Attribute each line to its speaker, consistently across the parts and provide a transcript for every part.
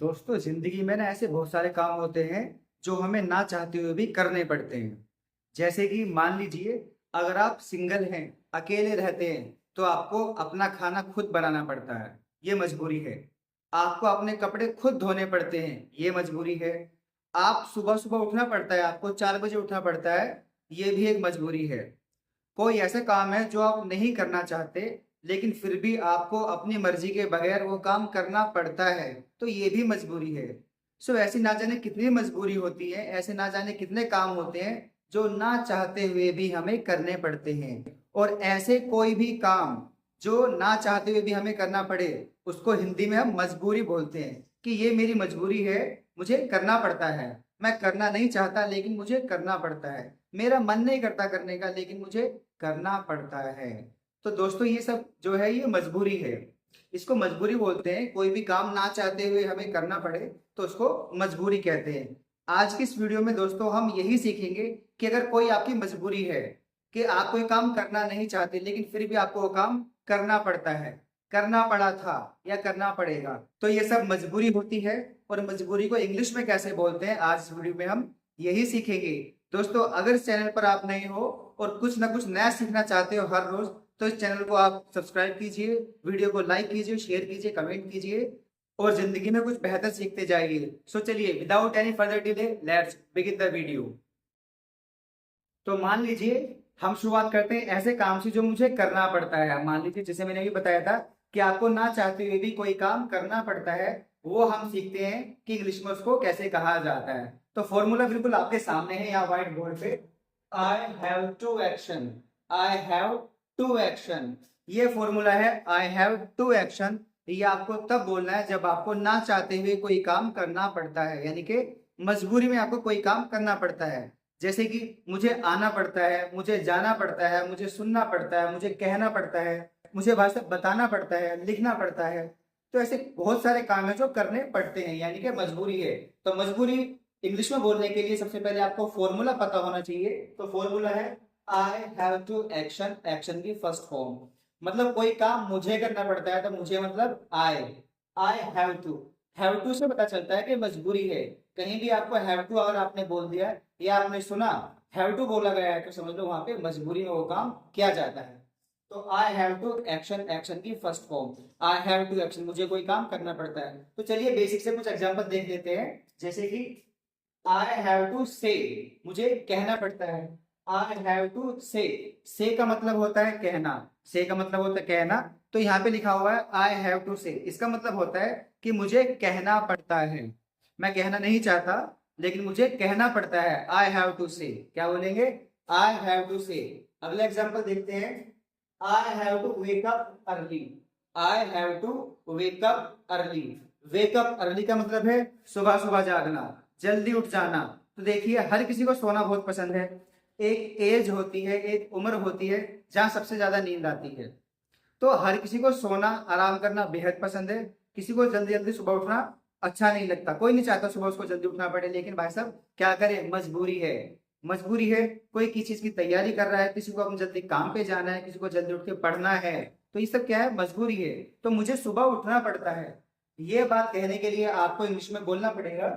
Speaker 1: दोस्तों, जिंदगी में ना ऐसे बहुत सारे काम होते हैं जो हमें ना चाहते हुए भी करने पड़ते हैं। जैसे कि मान लीजिए, अगर आप सिंगल हैं, अकेले रहते हैं, तो आपको अपना खाना खुद बनाना पड़ता है, ये मजबूरी है। आपको अपने कपड़े खुद धोने पड़ते हैं, ये मजबूरी है। आप सुबह सुबह उठना पड़ता है, आपको 4 बजे उठना पड़ता है, ये भी एक मजबूरी है। कोई ऐसे काम है जो आप नहीं करना चाहते, लेकिन फिर भी आपको अपनी मर्जी के बगैर वो काम करना पड़ता है, तो ये भी मजबूरी है। सो ऐसी ना जाने कितनी मजबूरी होती है, ऐसे ना जाने कितने काम होते हैं जो ना चाहते हुए भी हमें करने पड़ते हैं। और ऐसे कोई भी काम जो ना चाहते हुए भी हमें करना पड़े, उसको हिंदी में हम मजबूरी बोलते हैं कि ये मेरी मजबूरी है, मुझे करना पड़ता है। मैं करना नहीं चाहता लेकिन मुझे करना पड़ता है। मेरा मन नहीं करता करने का, लेकिन मुझे करना पड़ता है। तो दोस्तों, ये सब जो है ये मजबूरी है। इसको मजबूरी बोलते हैं। कोई भी काम ना चाहते हुए हमें करना पड़े तो उसको मजबूरी कहते हैं। आज की इस वीडियो में दोस्तों हम यही सीखेंगे कि अगर कोई आपकी मजबूरी है कि आप कोई काम करना नहीं चाहते लेकिन फिर भी आपको वो काम करना पड़ता है, करना पड़ा था या करना पड़ेगा, तो ये सब मजबूरी होती है। और मजबूरी को इंग्लिश में कैसे बोलते हैं, आज इस वीडियो में हम यही सीखेंगे। दोस्तों, अगर इस चैनल पर आप नए हो और कुछ ना कुछ नया सीखना चाहते हो हर रोज, तो इस चैनल को आप सब्सक्राइब कीजिए, वीडियो को लाइक कीजिए, शेयर कीजिए, कमेंट कीजिए और जिंदगी में कुछ बेहतर सीखते जाइए। सो चलिए, without any further delay, let's begin the video. तो मान लीजिए, हम शुरुआत करते हैं ऐसे काम से जो मुझे करना पड़ता है। मान लीजिए, जैसे मैंने अभी बताया था कि आपको ना चाहते हुए भी कोई काम करना पड़ता है, वो हम सीखते हैं कि इंग्लिश में उसको कैसे कहा जाता है। तो फॉर्मूला बिल्कुल आपके सामने है यहाँ व्हाइट बोर्ड पे। I have to action, I have to action, ये फॉर्मूला है। आई हैव टू एक्शन, ये आपको तब बोलना है जब आपको ना चाहते हुए कोई काम करना पड़ता है, यानी कि मजबूरी में आपको कोई काम करना पड़ता है। जैसे कि मुझे आना पड़ता है, मुझे जाना पड़ता है, मुझे सुनना पड़ता है, मुझे कहना पड़ता है, मुझे भाषा बताना पड़ता है, लिखना पड़ता है। तो ऐसे बहुत सारे काम है जो करने पड़ते हैं, यानी कि मजबूरी है। तो मजबूरी इंग्लिश में बोलने के लिए सबसे पहले आपको फॉर्मूला पता होना चाहिए। तो फॉर्मूला है I have to action, action की फर्स्ट फॉर्म। मतलब कोई काम मुझे करना पड़ता है, तो मुझे मतलब आई हैव टू से पता चलता है कि मजबूरी है। कहीं भी आपको हैव टू अगर आपने बोल दिया या आपने सुना हैव टू बोला गया है, तो समझ लो वहां पे मजबूरी में वो काम किया जाता है। तो I have to action, action की first form. I have to action, मुझे कोई काम करना पड़ता है। तो चलिए बेसिक से कुछ एग्जांपल देख लेते हैं। जैसे कि आई हैव टू से, मुझे कहना पड़ता है। आई हैव टू से का मतलब होता है कहना, से का मतलब होता है कहना। तो यहाँ पे लिखा हुआ है आई हैव टू से, इसका मतलब होता है कि मुझे कहना पड़ता है। मैं कहना नहीं चाहता लेकिन मुझे कहना पड़ता है। आई हैव टू से, क्या बोलेंगे? आई हैव टू से। अगला एग्जांपल देखते हैं। I have to wake up early, I have to wake up early. Wake up early का मतलब है सुबह सुबह जागना, जल्दी उठ जाना। तो देखिए, हर किसी को सोना बहुत पसंद है। एक एज होती है, एक उम्र होती है जहां सबसे ज्यादा नींद आती है। तो हर किसी को सोना, आराम करना बेहद पसंद है। किसी को जल्दी जल्दी सुबह उठना अच्छा नहीं लगता, कोई नहीं चाहता सुबह उसको जल्दी उठना पड़े। लेकिन भाई साहब, क्या करे, मजबूरी है। मजबूरी है, कोई किसी चीज की तैयारी कर रहा है, किसी को अपने जल्दी काम पे जाना है, किसी को जल्दी उठ के पढ़ना है। तो ये सब क्या है? मजबूरी है। तो मुझे सुबह उठना पड़ता है। ये बात कहने के लिए आपको इंग्लिश में बोलना पड़ेगा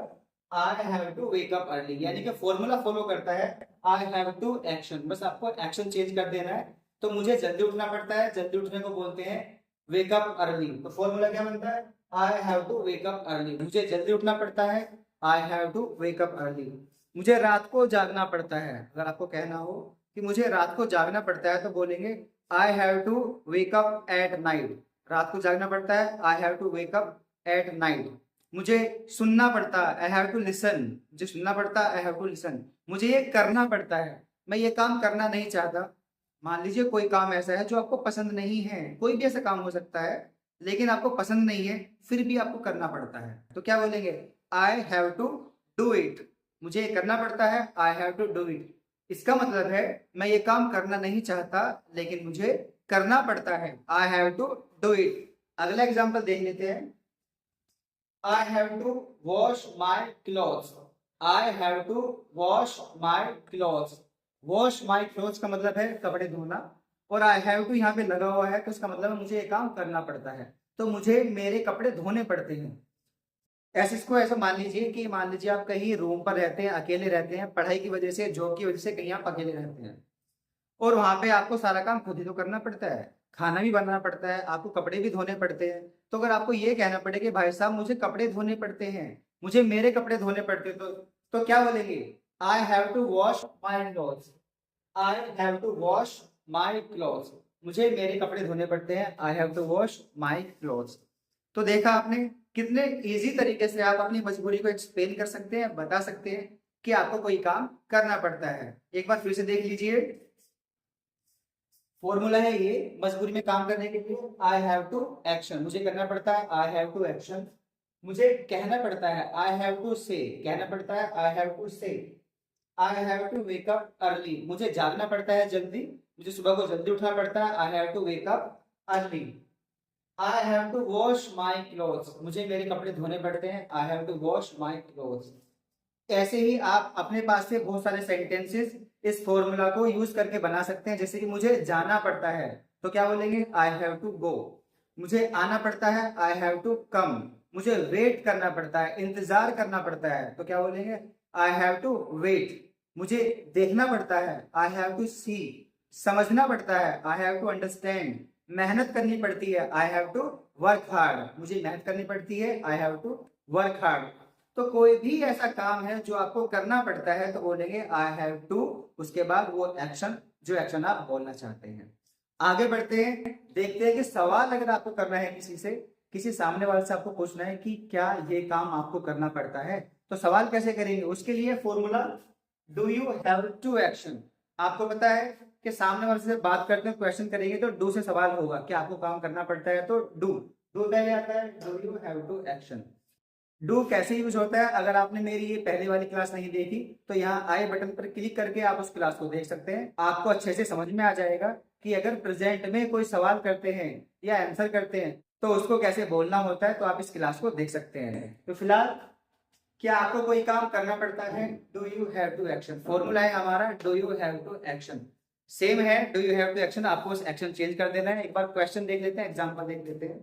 Speaker 1: I have to wake up early, यानी कि फॉर्मूला फॉलो करता है आई हैव टू एक्शन। बस आपको एक्शन चेंज कर देना है। तो मुझे जल्दी उठना पड़ता है, जल्दी उठने को बोलते हैं वेक अप अर्ली। तो फॉर्मूला क्या बनता है? I have to wake up early, मुझे जल्दी उठना पड़ता है। I have to wake up early. मुझे रात को जागना पड़ता है। अगर आपको कहना हो कि मुझे रात को जागना पड़ता है, तो बोलेंगे I have to wake up at night. रात को जागना पड़ता है, I have to wake up at night. मुझे सुनना पड़ता है, आई हैव टू लिसन। मुझे सुनना पड़ता है, आई हैव टू लिसन। मुझे ये करना पड़ता है, मैं ये काम करना नहीं चाहता। मान लीजिए कोई काम ऐसा है जो आपको पसंद नहीं है, कोई भी ऐसा काम हो सकता है लेकिन आपको पसंद नहीं है, फिर भी आपको करना पड़ता है, तो क्या बोलेंगे? I have to do it. मुझे ये करना पड़ता है, I have to do it. इसका मतलब है मैं ये काम करना नहीं चाहता लेकिन मुझे करना पड़ता है, I have to do it. अगला एग्जाम्पल देख लेते हैं। I have to wash my clothes, I have to wash my clothes. Wash my clothes का मतलब है कपड़े धोना, और आई हैव टू यहाँ पे लगा हुआ है तो इसका मतलब है मुझे ये काम करना पड़ता है, तो मुझे मेरे कपड़े धोने पड़ते हैं। ऐसे इसको ऐसा मान लीजिए आप कहीं रूम पर रहते हैं, अकेले रहते हैं, पढ़ाई की वजह से, जॉब की वजह से कहीं आप अकेले रहते हैं और वहां पे आपको सारा काम खुद ही तो करना पड़ता है, खाना भी बनाना पड़ता है, आपको कपड़े भी धोने पड़ते हैं। तो अगर आपको ये कहना पड़े कि भाई साहब मुझे कपड़े धोने पड़ते हैं, मुझे मेरे कपड़े धोने पड़ते हैं, तो क्या बोलेंगे? I have to wash my clothes. I have to wash my clothes. मुझे मेरे कपड़े धोने पड़ते हैं। I have to wash my clothes. तो देखा आपने कितने इजी तरीके से आप अपनी मजबूरी को एक्सप्लेन कर सकते हैं, बता सकते हैं कि आपको कोई काम करना पड़ता है। एक बार फिर से देख लीजिए, फॉर्मूला है ये मजबूरी में काम करने के लिए। आई हैव टू एक्शन, मुझे करना पड़ता है। आई हैव टू एक्शन, मुझे कहना पड़ता है। आई हैव टू से, कहना पड़ता है। आई हैव टू से। I have to wake up early, मुझे जागना पड़ता है जल्दी, मुझे सुबह को जल्दी उठना पड़ता है। I have to wake up early. I have to wash my clothes, मुझे मेरे कपड़े धोने पड़ते हैं। I have to wash my clothes. ऐसे ही आप अपने पास से बहुत सारे सेंटेंसेस इस फॉर्मूला को यूज करके बना सकते हैं। जैसे कि मुझे जाना पड़ता है तो क्या बोलेंगे? I have to go. मुझे आना पड़ता है, आई हैव टू कम। मुझे वेट करना पड़ता है, इंतजार करना पड़ता है, तो क्या बोलेंगे? I have to wait. मुझे देखना पड़ता है, आई हैव टू सी। समझना पड़ता है, आई हैव टू अंडरस्टैंड। मेहनत करनी पड़ती है, I have to work hard. मुझे मेहनत करनी पड़ती है, I have to work hard. तो कोई भी ऐसा काम है जो आपको करना पड़ता है तो बोलेंगे आई हैव टू, उसके बाद वो एक्शन, जो एक्शन आप बोलना चाहते हैं। आगे बढ़ते हैं, देखते हैं कि सवाल अगर आपको करना है किसी से, किसी सामने वाले से आपको पूछना है कि क्या ये काम आपको करना पड़ता है, तो सवाल कैसे करेंगे? उसके लिए formula do you have to action. आपको पता है कि सामने वाले से बात करते हैं, क्वेश्चन करेंगे तो डू से सवाल होगा कि आपको काम करना पड़ता है, तो डू। डू पहले आता है, do you have to action. Do कैसे यूज होता है? अगर आपने मेरी ये पहले वाली क्लास नहीं देखी तो यहाँ आई बटन पर क्लिक करके आप उस क्लास को देख सकते हैं। आपको अच्छे से समझ में आ जाएगा कि अगर प्रेजेंट में कोई सवाल करते हैं या आंसर करते हैं तो उसको कैसे बोलना होता है, तो आप इस क्लास को देख सकते हैं। तो फिलहाल क्या आपको कोई काम करना पड़ता है? Do you have to action. Formula है हमारा do you have to action. Same है, do you have to action, आपको उस एक्शन चेंज कर देना है। एक बार क्वेश्चन देख लेते हैं, एग्जाम्पल देख लेते हैं।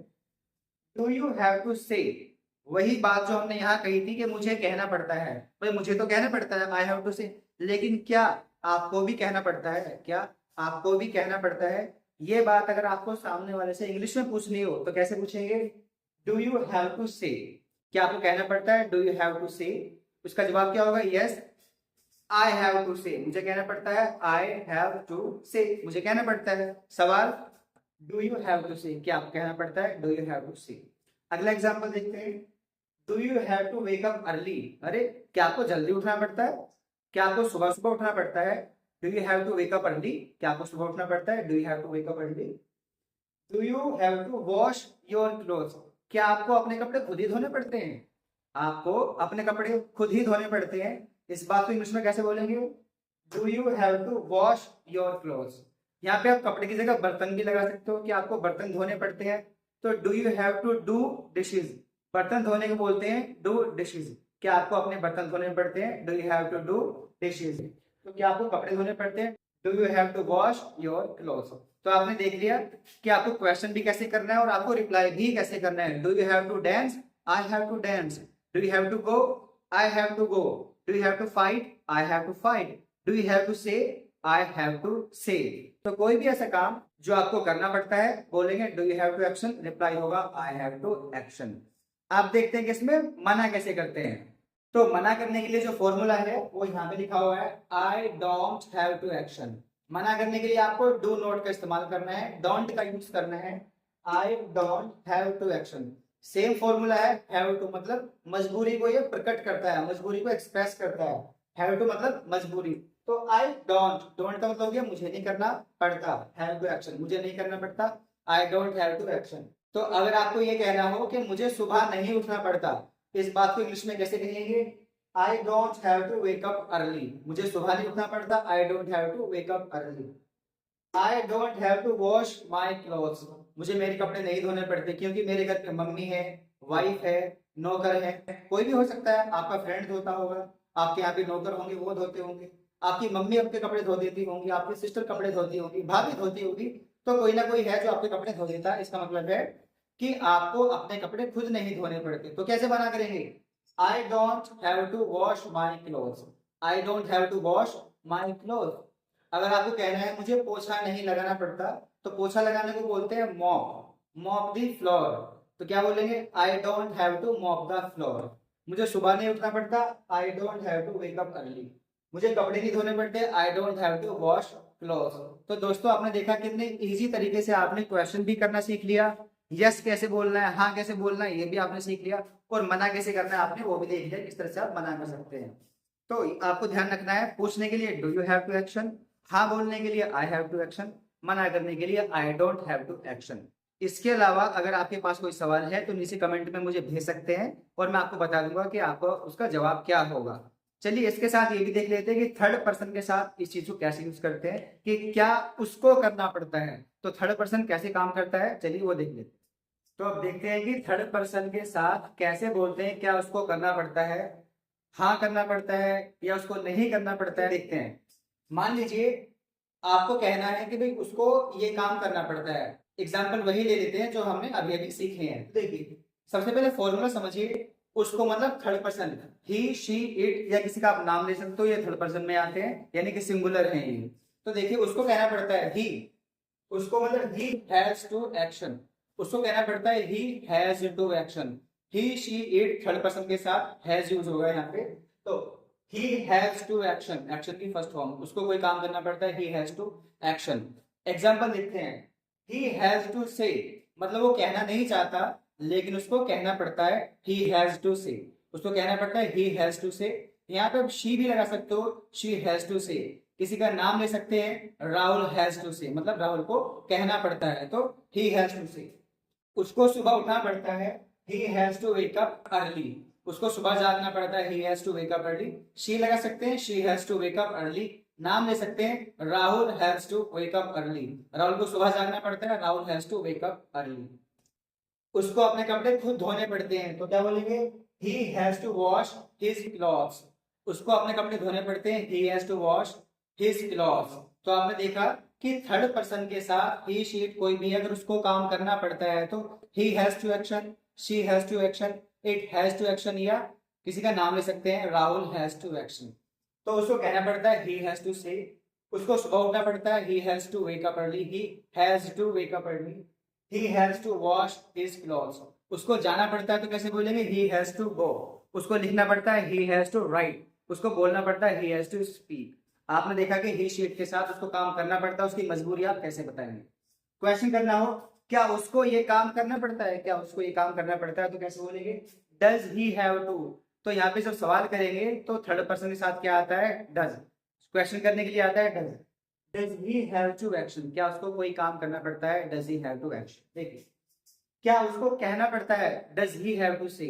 Speaker 1: डू यू हैव टू से, वही बात जो हमने यहाँ कही थी कि मुझे कहना पड़ता है, भाई मुझे तो कहना पड़ता है, आई हैव टू से, लेकिन क्या आपको भी कहना पड़ता है? क्या आपको भी कहना पड़ता है? ये बात अगर आपको सामने वाले से इंग्लिश में पूछनी हो तो कैसे पूछेंगे? डू यू हैव टू से, क्या आपको कहना पड़ता है? डू यू हैव टू से। उसका जवाब क्या होगा? यस आई हैव टू से, मुझे कहना पड़ता है। आई हैव टू से, मुझे कहना पड़ता है। सवाल डू यू हैव टू से, क्या आपको कहना पड़ता है? डू यू हैव टू से। अगला एग्जांपल देखते हैं। Do you have to wake up early, अरे क्या आपको जल्दी उठना पड़ता है? क्या आपको सुबह सुबह उठना पड़ता है? Do you have to wake up early, क्या आपको सुबह उठना पड़ता है? Do you have to wake up early. Do you have to wash your clothes, क्या आपको अपने कपड़े खुद ही धोने पड़ते हैं? आपको अपने कपड़े खुद ही धोने पड़ते हैं। इस बात को इंग्लिश में कैसे बोलेंगे? Do you have to wash your clothes. यहाँ पे आप कपड़े की जगह बर्तन भी लगा सकते हो कि आपको बर्तन धोने पड़ते हैं, तो do you have to do dishes. बर्तन धोने को बोलते हैं डू डिशेज, क्या आपको अपने बर्तन धोने पड़ते हैं? Do you have to do dishes. तो क्या आपको कपड़े धोने पड़ते हैं? Do you have to wash your clothes. तो आपने देख लिया कि आपको क्वेश्चन भी कैसे करना है और आपको रिप्लाई भी कैसे करना है। Do you have to dance, I have to dance. Do you have to go, I have to go. Do you have to fight, I have to fight. Do you have to से, I have to से। तो कोई भी ऐसा काम जो आपको करना पड़ता है बोलेंगे do you have to action, reply होगा आई हैव टू एक्शन। आप देखते हैं कि इसमें मना कैसे करते हैं। तो मना करने के लिए जो फॉर्मूला है वो यहाँ पे लिखा हुआ है, I don't have to action. मना करने के लिए आपको डू नॉट का इस्तेमाल करना है, डोंट का यूज करना है। I don't have to action. Same formula है, हैव टू मतलब मजबूरी को ये प्रकट करता है, मजबूरी को एक्सप्रेस करता है। हैव टू मतलब मजबूरी। तो आई डोंट, डोंट का मतलब हो गया मुझे नहीं करना पड़ता, हैव टू एक्शन मुझे नहीं करना पड़ता, I don't have to action. तो अगर आपको ये कहना हो कि मुझे सुबह नहीं उठना पड़ता, इस बात को इंग्लिश में कैसे कहेंगे? I don't have to wake up early, मुझे सुबह नहीं उठना पड़ता, I don't have to wake up early. I don't have to wash my clothes, मुझे मेरे कपड़े नहीं धोने पड़ते क्योंकि मेरे घर पे मम्मी है, वाइफ है, नौकर है, कोई भी हो सकता है, आपका फ्रेंड धोता होगा, आपके यहाँ पे नौकर होंगे वो धोते होंगे, आपकी मम्मी आपके कपड़े धो देती होंगी, आपकी सिस्टर कपड़े धोती होंगी, भाभी धोती होगी, तो कोई ना कोई है जो आपके कपड़े धो देता है। इसका मतलब है कि आपको अपने कपड़े खुद नहीं धोने पड़ते। तो कैसे मना करेंगे? I don't have to wash my cloth. I don't have to wash my cloth. अगर आपको कहना है मुझे पोछा नहीं लगाना पड़ता, तो पोछा लगाने को बोलते हैं मॉप, मॉप द फ्लोर। तो क्या बोलेंगे? I don't have to mop the floor. मुझे सुबह नहीं उठना पड़ता, I don't have to wake up early. मुझे कपड़े नहीं धोने पड़ते, I don't have to wash cloth. तो दोस्तों आपने देखा कितने इजी तरीके से आपने क्वेश्चन भी करना सीख लिया, यस कैसे बोलना है, हाँ कैसे बोलना है ये भी आपने सीख लिया, और मना कैसे करना है आपने वो भी देख लिया, किस तरह से आप मना कर सकते हैं। तो आपको ध्यान रखना है, पूछने के लिए do you have to action, हाँ बोलने के लिए आई हैव टू एक्शन, मना करने के लिए I don't have to action. इसके अलावा अगर आपके पास कोई सवाल है तो नीचे कमेंट में मुझे भेज सकते हैं और मैं आपको बता दूंगा कि आपको उसका जवाब क्या होगा। चलिए इसके साथ ये भी देख लेते हैं कि थर्ड पर्सन के साथ इस चीज को कैसे यूज करते हैं, कि क्या उसको करना पड़ता है। तो थर्ड पर्सन कैसे काम करता है, चलिए वो देख लेते हैं। तो अब देखते हैं कि थर्ड पर्सन के साथ कैसे बोलते हैं, क्या उसको करना पड़ता है, हाँ करना पड़ता है या उसको नहीं करना पड़ता है। देखते हैं, मान लीजिए आपको कहना है कि भाई उसको ये काम करना पड़ता है। एग्जाम्पल वही ले लेते हैं जो हमने अभी अभी सीखे हैं। देखिए सबसे पहले फॉर्मूला समझिए, उसको मतलब third person, he she it या किसी का आप नाम ले सकते हो, ये थर्ड पर्सन में आते हैं यानी कि सिंगुलर है ये। तो देखिए उसको कहना पड़ता है ही, उसको मतलब ही हैज टू एक्शन, उसको कहना पड़ता है he has to action. He she it third person के साथ हैज यूज होगा यहाँ पे। तो he has to action, action की फर्स्ट फॉर्म, उसको कोई काम करना पड़ता है, he has to action। Example देखते हैं, he has to say, मतलब वो कहना नहीं चाहता लेकिन उसको कहना पड़ता है, he has to say, उसको कहना पड़ता है he has to say। यहाँ पे she भी लगा सकते हो, she has to say। किसी का नाम ले सकते हैं, राहुल has to say, मतलब राहुल को कहना पड़ता है तो he has to say। उसको सुबह उठना पड़ता है, he has to wake up early, उसको सुबह जागना पड़ता है, he has to wake up early। she लगा सकते हैं, she has to wake up early। नाम ले सकते हैं, Rahul has to wake up early, Rahul को सुबह जागना पड़ता है, Rahul has to wake up early। उसको अपने कपड़े खुद धोने पड़ते हैं तो क्या बोलेंगे? he has to wash his clothes, उसको अपने कपड़े धोने पड़ते हैं, he has to wash his clothes। तो आपने देखा कि थर्ड पर्सन के साथ he she कोई भी अगर उसको काम करना पड़ता है तो he has to action, she has to action, it has to action, या किसी का नाम ले सकते हैं, राहुल has to action। तो उसको कहना पड़ता है he has to say, उसको सुबह उठना पड़ता है, he has to wake up early, he has to wake up early, he has to wash his clothes। उसको जाना पड़ता है तो कैसे बोलेंगे? he has to go। उसको लिखना पड़ता है, he has to write। उसको बोलना पड़ता है, he has to speak। आपने देखा कि he शीट के साथ उसको काम करना पड़ता है, उसकी मजबूरी आप कैसे बताएंगे। क्वेश्चन करना हो, क्या उसको ये काम करना पड़ता है, क्या उसको ये काम करना पड़ता है, तो कैसे बोलेंगे? Does he have to. तो यहाँ पे जब सवाल करेंगे तो थर्ड पर्सन के साथ क्या आता है? डज। क्वेश्चन करने के लिए आता है does. Does he have to action, क्या उसको कोई काम करना पड़ता है? Does he have to action. देखिए, क्या उसको कहना पड़ता है? डज ही हैव टू से,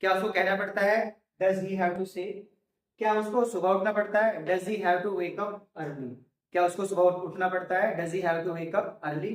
Speaker 1: क्या उसको कहना पड़ता है? डज ही हैव टू से। क्या उसको सुबह उठना पड़ता है? Does he have to wake up early, क्या उसको सुबह उठना पड़ता है? Does he have to wake up early.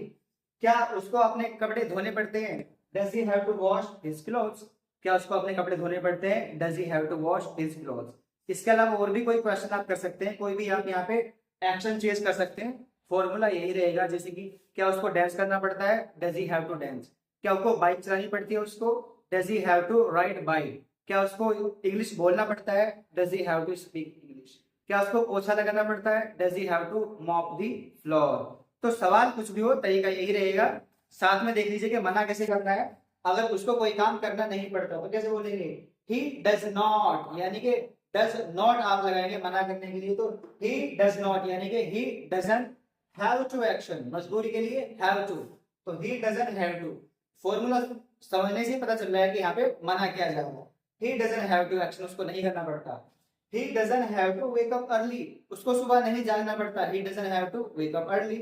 Speaker 1: क्या उसको अपने कपड़े धोने पड़ते हैं? Does he have to wash his clothes, क्या उसको अपने कपड़े धोने पड़ते हैं? Does he have to wash his clothes. इसके अलावा और भी कोई क्वेश्चन आप कर सकते हैं, कोई भी आप यहाँ पे एक्शन चेंज कर सकते हैं। फॉर्मूला यही रहेगा, जैसे कि क्या उसको डांस करना पड़ता है? Does he have to dance. क्या उसको बाइक चलानी पड़ती है? उसको does he have to ride bike. क्या उसको इंग्लिश बोलना पड़ता है? Does he have to speak English. क्या उसको पोछा लगाना पड़ता है? Does he have to mop the floor. तो सवाल कुछ भी हो, तरीका यही रहेगा। साथ में देख लीजिए कि मना कैसे करना है। अगर उसको कोई काम करना नहीं पड़ता तो कैसे बोलेंगे? ही डज नॉट, यानी कि डज नॉट आप लगाएंगे मना करने के लिए, तो ही डज नॉट यानी कि he doesn't have to action, मजबूरी के लिए हैव टू, तो he doesn't have to. Formula समझने से पता चल रहा है कि यहाँ पे मना किया जा रहा है। He doesn't have to action, उसको नहीं करना पड़ता। He doesn't have to wake up early, उसको सुबह नहीं जागना पड़ता। He doesn't have to wake up early.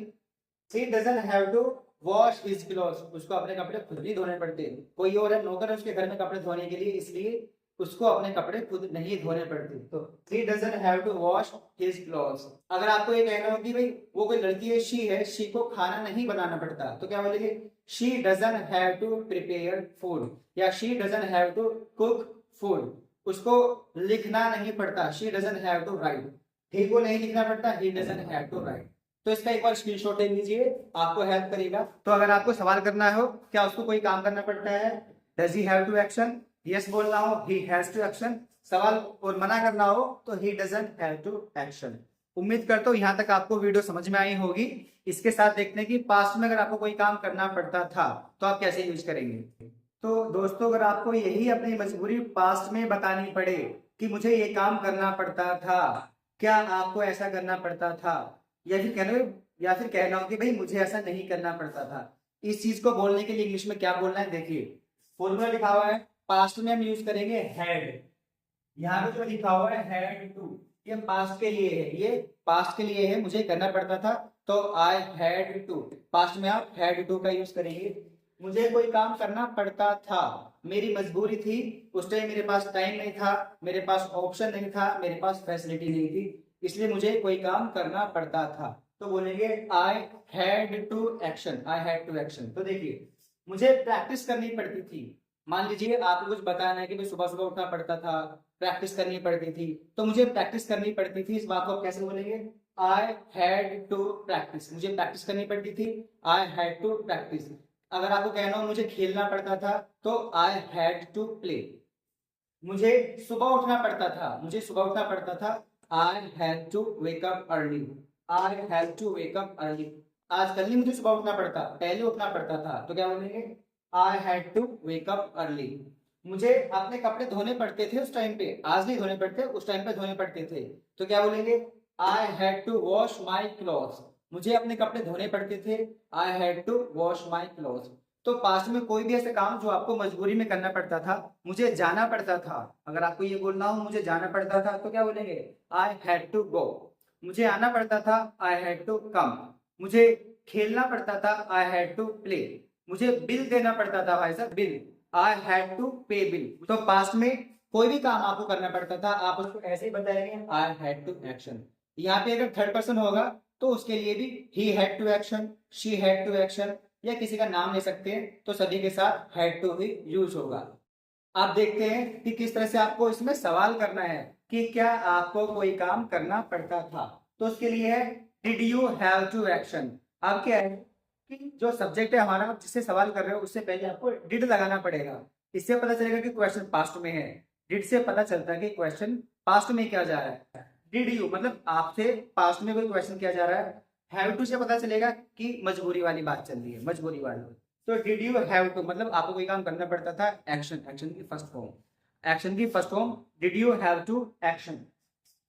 Speaker 1: He doesn't have to wash his clothes, उसको अपने कपड़े खुद नहीं धोने पड़ते। कोई और है, नौकर है उसके घर में कपड़े धोने के लिए, इसलिए उसको अपने कपड़े खुद नहीं धोने पड़ते। तो he doesn't have to wash his clothes. अगर आपको ये कहना हो कि भाई वो कोई लड़की है, शी है, शी को खाना नहीं बनाना पड़ता, तो क्या बोलेंगे? She doesn't have to prepare food, या she doesn't have to cook food. उसको लिखना नहीं पड़ता, she doesn't have to write. He को नहीं लिखना पड़ता, he doesn't have to write. तो इसका एक बार स्क्रीनशॉट ले लीजिए, आपको हेल्प करेगा। तो अगर आपको सवाल करना हो क्या उसको कोई काम करना पड़ता है, does he have to action, yes बोलना हो ही हैज टू एक्शन, सवाल और मना करना हो तो he doesn't have to action. उम्मीद करता हूँ यहाँ तक आपको वीडियो समझ में आई होगी। इसके साथ देखते हैं कि पास्ट में अगर आपको कोई काम करना पड़ता था तो आप कैसे यूज करेंगे। तो दोस्तों अगर आपको यही अपनी मजबूरी पास्ट में बतानी पड़े कि मुझे ये काम करना पड़ता था, क्या आपको ऐसा करना पड़ता था, या फिर कहना हो कि भाई मुझे ऐसा नहीं करना पड़ता था, इस चीज को बोलने के लिए इंग्लिश में क्या बोलना है, देखिए फॉर्मूला लिखा हुआ है, पास्ट में हम यूज करेंगे हैड। यहाँ पे जो लिखा हुआ है हैड टू, ये पास्ट के लिए है, ये पास्ट के लिए है, मुझे करना पड़ता था तो आई हैड टू। पास्ट में आप हैड टू का यूज करेंगे। मुझे कोई काम करना पड़ता था, मेरी मजबूरी थी, उस टाइम मेरे पास टाइम नहीं था, मेरे पास ऑप्शन नहीं था, मेरे पास फैसिलिटी नहीं थी, इसलिए मुझे कोई काम करना पड़ता था। तो बोलेंगे I had to action, I had to action. तो देखिए मुझे प्रैक्टिस करनी पड़ती थी। मान लीजिए आपको कुछ बताना है कि भाई सुबह सुबह उठना पड़ता था, प्रैक्टिस करनी पड़ती थी, तो मुझे प्रैक्टिस करनी पड़ती थी, इस बात को आप कैसे बोलेंगे, आई हैड टू प्रैक्टिस, मुझे प्रैक्टिस करनी पड़ती थी, आई हैड टू प्रैक्टिस। अगर आपको कहना हो मुझे खेलना पड़ता था तो आई हैड टू प्ले। मुझे सुबह उठना पड़ता था, मुझे सुबह उठना पड़ता था, I had to wake up early, I had to wake up early. आज कल नहीं मुझे सुबह उठना पड़ता, पहले उठना पड़ता था, तो क्या बोलेंगे, I had to wake up early. मुझे अपने कपड़े धोने पड़ते थे उस टाइम पे, आज नहीं धोने पड़ते, उस टाइम पे धोने पड़ते थे, तो क्या बोलेंगे, I had to wash my clothes. मुझे अपने कपड़े धोने पड़ते थे, I had to wash my clothes. तो पास्ट में कोई भी ऐसे काम जो आपको मजबूरी में करना पड़ता था, मुझे जाना पड़ता था, अगर आपको ये बोलना हो मुझे जाना पड़ता था तो क्या बोलेंगे, आई हैड टू गो। मुझे आना पड़ता था, आई हैड टू कम। मुझे खेलना पड़ता था, आई हैड टू प्ले। मुझे बिल देना पड़ता था भाई साहब, बिल, आई हैड टू पे बिल। तो पास्ट में कोई भी काम आपको करना पड़ता था, आप उसको ऐसे ही बताएंगे, आई हैड टू एक्शन। यहाँ पे अगर थर्ड पर्सन होगा तो उसके लिए भी he had to action, she had to action, या किसी का नाम ले सकते हैं, तो सभी के साथ हैड टू ही यूज होगा। आप देखते हैं कि किस तरह से आपको इसमें सवाल करना है कि क्या आपको कोई काम करना पड़ता था। तो उसके लिए है did you have to action. अब क्या है कि जो सब्जेक्ट है हमारा, जिससे सवाल कर रहे हो उससे पहले आपको डिड लगाना पड़ेगा। इससे पता चलेगा कि क्वेश्चन पास्ट में है। डिड से पता चलता है कि क्वेश्चन पास्ट में किया जा रहा है। डिड यू मतलब आपसे पास्ट में कोई क्वेश्चन किया जा रहा है। हैव टू से पता चलेगा कि मजबूरी वाली बात चल रही है, मजबूरी वाली। तो डिड यू हैव टू मतलब आपको कोई काम करना पड़ता था, एक्शन, एक्शन की फर्स्ट फॉर्म, एक्शन की first form did you have to action.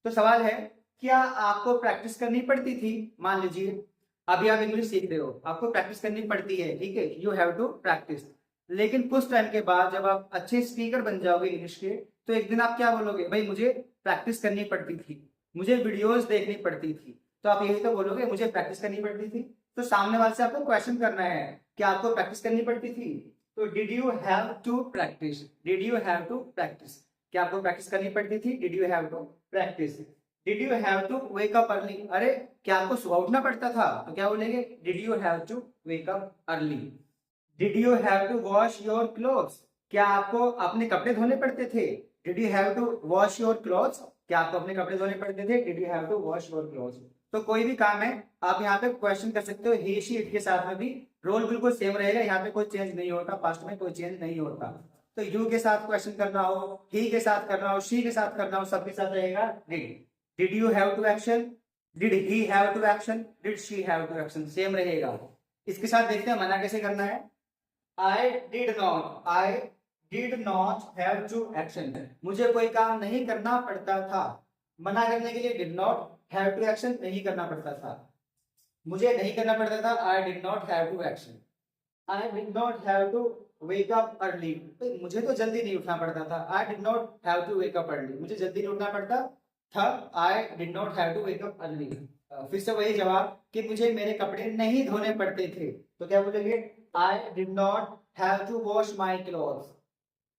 Speaker 1: तो सवाल है क्या आपको प्रैक्टिस करनी पड़ती थी। मान लीजिए अभी आप इंग्लिश सीख रहे हो, आपको प्रैक्टिस करनी पड़ती है, ठीक है, यू हैव टू प्रैक्टिस। लेकिन कुछ टाइम के बाद जब आप अच्छे स्पीकर बन जाओगे इंग्लिश के, तो एक दिन आप क्या बोलोगे, भाई मुझे प्रैक्टिस करनी पड़ती थी, मुझे वीडियोस देखनी पड़ती थी। तो आप यही तो बोलोगे मुझे प्रैक्टिस करनी पड़ती थी। तो सामने वाले से आपको क्वेश्चन करना है कि आपको प्रैक्टिस करनी पड़ती थी। तो did you have to practise, did you have to practise, क्या आपको प्रैक्टिस करनी पड़ती थी, did you have to practise. Did you have to wake up early, अरे क्या आपको सुबह उठना पड़ता था, तो क्या बोलेंगे, did you have to wake up early. Did you have to wash your clothes, क्या आपको अपने कपड़े धोने पड़ते थे, did you have to wash your clothes, क्या आपको अपने कपड़े धोने पड़ते थे, did you have to wash your clothes. तो कोई भी काम है आप यहाँ पे क्वेश्चन कर सकते हो, ही शी इट के साथ में भी रोल बिल्कुल सेम रहेगा, यहाँ पे कोई चेंज नहीं होता, पास्ट में कोई चेंज नहीं होता। तो यू के साथ क्वेश्चन करना हो, ही के साथ करना हो, शी के साथ करना हो, सबके साथ रहेगा did. Did you have to action, did he have to action, did she have to action, same रहेगा। इसके साथ देखते हैं मना कैसे करना है। I did not, I did not have to action, मुझे कोई काम नहीं करना पड़ता था। मना करने के लिए did not, have to action, नहीं करना पड़ता था, मुझे नहीं करना पड़ता था, I did not have to action. I did not have to wake up early, मुझे तो जल्दी नहीं उठना पड़ता था, I did not have to wake up early, मुझे जल्दी नहीं उठना पड़ता था, I did not have to wake up early. फिर से वही जवाब कि मुझे मेरे कपड़े नहीं धोने पड़ते थे, तो क्या बोलेंगे, I did not have to wash my clothes.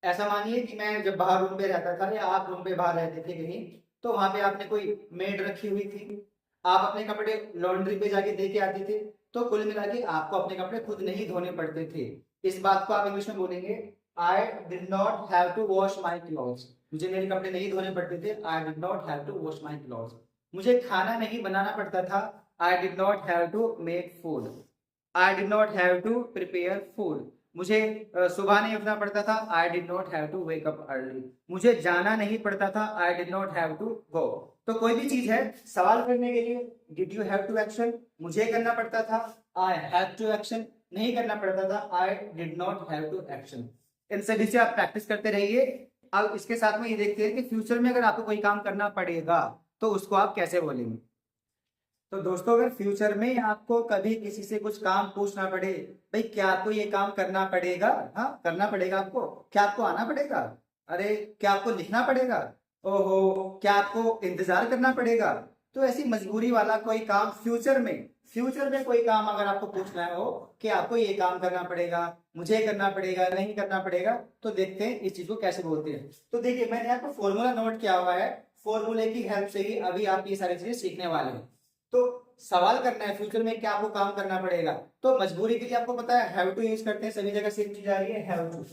Speaker 1: ऐसा मानिए कि मैं जब बाहर रूम पे रहता था या आप रूम पे बाहर रहते थे कहीं, तो वहां पे आपने कोई मेड रखी हुई थी, आप अपने कपड़े लॉन्ड्री पे जाके दे के आते थे, तो कुल मिला के आपको अपने कपड़े खुद नहीं धोने पड़ते थे। इस बात को आप इंग्लिश में बोलेंगे, I did not have to wash my clothes, मुझे मेरे कपड़े नहीं धोने पड़ते थे, I did not have to wash my clothes. मुझे खाना नहीं बनाना पड़ता था, I did not have to make food, I did not have to prepare food, मुझे सुबह नहीं उठना पड़ता था, I did not have to wake up early, मुझे जाना नहीं पड़ता था, I did not have to go. तो कोई भी चीज है सवाल करने के लिए did you have to action, मुझे करना पड़ता था, आई हैव टू एक्शन, नहीं करना पड़ता था, I did not have to action. इन सभी से आप प्रैक्टिस करते रहिए। अब इसके साथ में ये देखते हैं कि फ्यूचर में अगर आपको कोई काम करना पड़ेगा तो उसको आप कैसे बोलेंगे। तो दोस्तों अगर फ्यूचर में आपको कभी किसी से कुछ काम पूछना पड़े, भाई क्या आपको ये काम करना पड़ेगा, हाँ करना पड़ेगा आपको, क्या आपको आना पड़ेगा, अरे क्या आपको लिखना पड़ेगा, ओहो क्या आपको इंतजार करना पड़ेगा, तो ऐसी मजबूरी वाला कोई काम फ्यूचर में कोई काम अगर आपको पूछना हो कि आपको ये काम करना पड़ेगा, मुझे करना पड़ेगा, नहीं करना पड़ेगा, तो देखते हैं इस चीज को कैसे बोलते हैं। तो देखिए मैंने आपको फॉर्मूला नोट किया हुआ है, फॉर्मूले की हेल्प से ही अभी आप ये सारी चीजें सीखने वाले हैं। तो सवाल करना है फ्यूचर में क्या आपको काम करना पड़ेगा, तो मजबूरी के लिए आपको पता है हैव टू यूज करते हैं, सभी जगह सेम चीज आ रही है हैव टू,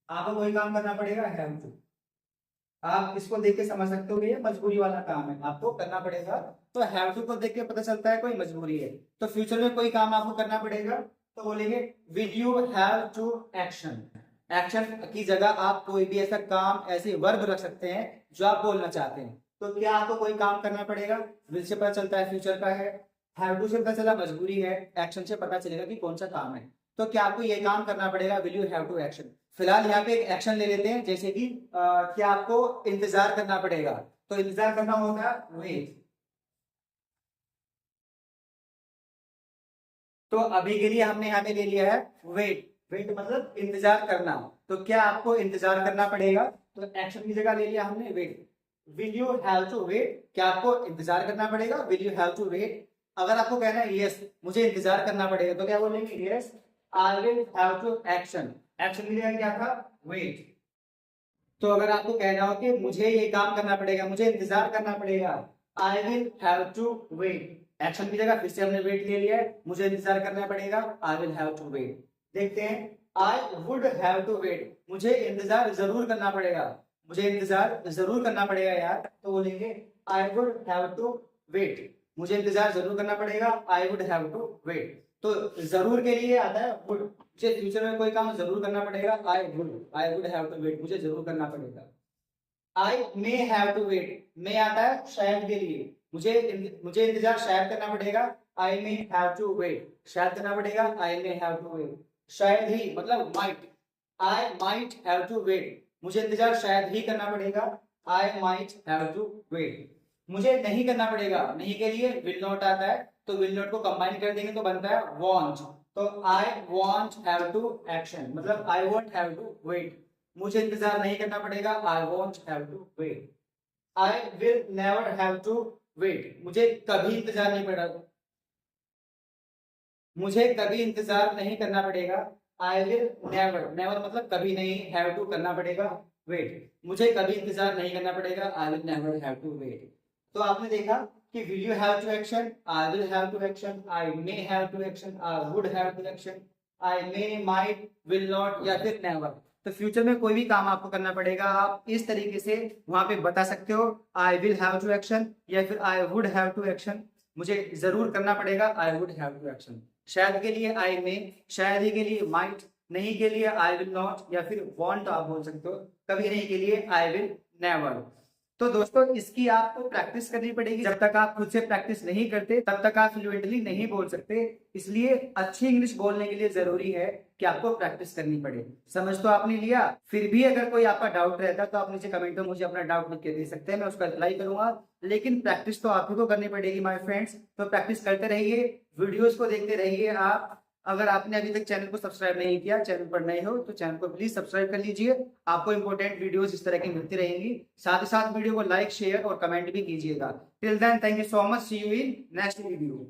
Speaker 1: आपको कोई काम करना पड़ेगा हैव टू, आप इसको देख के समझ सकते हो ये मजबूरी वाला काम है आपको करना पड़ेगा, तो हैव टू को देख के पता चलता है कोई मजबूरी है। तो फ्यूचर में कोई काम आपको करना पड़ेगा तो बोलेंगे will you have to action, action की जगह आप कोई भी ऐसा काम ऐसे वर्ब रख सकते हैं जो आप बोलना चाहते हैं। तो क्या आपको कोई काम करना पड़ेगा, विल से पता चलता है फ्यूचर का है, हैव टू से पता चला मजबूरी है, एक्शन से पता चलेगा कि कौन सा काम है। तो क्या आपको ये काम करना पड़ेगा, will you have to action. फिलहाल यहाँ पे एक एक्शन ले लेते हैं, जैसे कि क्या आपको इंतजार करना पड़ेगा, तो इंतजार करना होगा वेट। तो अभी के लिए हमने यहाँ पे ले लिया है वेट, वेट मतलब इंतजार करना, तो क्या आपको इंतजार करना पड़ेगा, तो एक्शन की जगह ले लिया हमने wait. Will you have to wait, क्या आपको इंतजार करना पड़ेगा, will you have to wait. अगर आपको कहना है यस मुझे इंतजार करना पड़ेगा, तो क्या बोलेंगे yes I will have to action, action की जगह क्या था वेट। तो अगर आपको कहना हो कि मुझे ये काम करना पड़ेगा, मुझे इंतजार करना पड़ेगा, I will have to wait, action की जगह फिर से हमने वेट ले लिया है, मुझे इंतजार करना पड़ेगा, I will have to wait. देखते हैं I would have to wait, मुझे इंतजार जरूर करना पड़ेगा, मुझे इंतजार जरूर करना पड़ेगा यार, तो बोलेंगे I would have to wait, मुझे इंतजार जरूर करना पड़ेगा, I would have to wait. तो जरूर के लिए आता है वुड, मुझे फ्यूचर में कोई काम जरूर करना पड़ेगा, I would have to wait, मुझे जरूर करना पड़ेगा। I may have to wait, may आता है शायद के लिए, मुझे इंतजार शायद करना पड़ेगा, I may have to wait, शायद करना पड़ेगा, I may have to wait. शायद ही मतलब might, I might have to wait, मुझे इंतजार शायद ही करना पड़ेगा, I might have to wait. मुझे नहीं करना पड़ेगा, नहीं के लिए विल नॉट आता है, तो विल नॉट को कंबाइन कर देंगे तो बनता है वॉन्ट, तो I won't have to action मतलब I won't have to wait, मुझे इंतजार नहीं करना पड़ेगा, I won't have to wait. I will never have to wait, मुझे कभी इंतजार नहीं पड़ेगा, मुझे कभी इंतजार नहीं करना पड़ेगा, आई विल नेवर, नेवर मतलब कभी नहीं, हैव टू करना पड़ेगा वेट, मुझे कभी इंतजार नहीं करना पड़ेगा, I will never have to wait. तो आपने देखा कि will you have to action, I will have to action, I may have to action, I would have to action, I may might will not या फिर never. तो future में कोई भी काम आपको करना पड़ेगा आप इस तरीके से वहां पे बता सकते हो, I will have to action या फिर I would have to action, मुझे जरूर करना पड़ेगा, I would have to action. शायद के लिए आई मे, शायद ही के लिए माइट, नहीं के लिए आई विल नॉट या फिर वांट आप बोल सकते हो, कभी नहीं के लिए आई विल नेवर। तो दोस्तों इसकी आपको प्रैक्टिस करनी पड़ेगी, जब तक आप खुद से प्रैक्टिस नहीं करते तब तक आप फ्लुएंटली नहीं बोल सकते, इसलिए अच्छी इंग्लिश बोलने के लिए जरूरी है कि आपको प्रैक्टिस करनी पड़े। समझ तो आपने लिया, फिर भी अगर कोई आपका डाउट रहता है तो आप नीचे कमेंट में मुझे अपना डाउट लिख के दे सकते हैं, मैं उसका रिप्लाई करूंगा, लेकिन प्रैक्टिस तो आप ही को करनी पड़ेगी माय फ्रेंड्स। तो प्रैक्टिस करते रहिए, वीडियोस को देखते रहिए आप। अगर आपने अभी तक चैनल को सब्सक्राइब नहीं किया, चैनल पर नए हो तो चैनल को प्लीज सब्सक्राइब कर लीजिए, आपको इंपॉर्टेंट वीडियोस इस तरह की मिलती रहेंगी। साथ ही साथ वीडियो को लाइक शेयर और कमेंट भी कीजिएगा। Till then thank you so much, see you in next video.